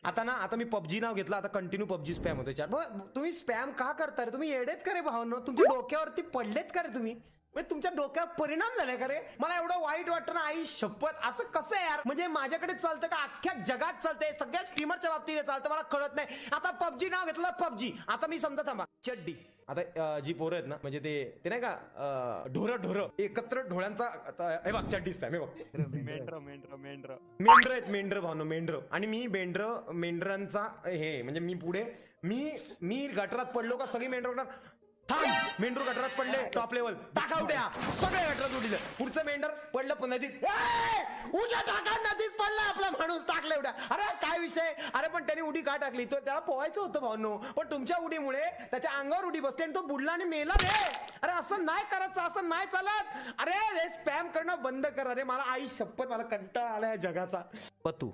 आता ना, आता मी पबजी नाव घेतलं, आता कंटिन्यू पबजी स्पॅम होतोय चॅट. तुम्ही स्पॅम का करता रे? तुम्ही येडेत का रे भावनो? तुमच्या डोक्यावरती पडलेत का रे तुम्ही? म्हणजे तुमच्या डोक्यावर परिणाम झालाय का रे? मला एवढं वाईट वाटतं ना, आई शपथ. असं कसं आहे यार? म्हणजे माझ्याकडे चालतं का अख्ख्या जगात चालतंय? सगळ्या स्ट्रीमरच्या बाबतीत चालतं, मला कळत नाही. आता पबजी नाव घेतलं, पबजी. आता मी समजा थांबा, चड्डी. आता जी पोरं आहेत ना, म्हणजे ते नाही का, ढोरं एकत्र ढोळ्यांचा हे बघ, चड्डी स्पॅम. हे बघ, मेंढर आहेत, मेंढर भावनो, मेंढर. आणि मी मेंढरांचा हे म्हणजे मी पुढे मी गटरात पडलो का सगळी मेंढर थांब. मेंढरू गटरात पडले, टॉप लेवल, टाका उड्या, सगळे गटरात उडले. पुढचं मेंढर पडलं पण नदीत, उड्या टाका, नदीत पडला आपला माणूस, टाकला उड्या. अरे काय विषय? अरे पण त्याने उडी का टाकली? तो त्याला पोहायचं होतं भावनो, पण तुमच्या उडीमुळे त्याच्या अंगावर उडी बसली आणि तो बुडला आणि मेला रे. अरे असं नाही करायचं, असं नाही चालत. अरे हे स्पॅम करणं बंद कर. अरे मला आई शपथ, मला कंटाळा आला या जगाचा. पतू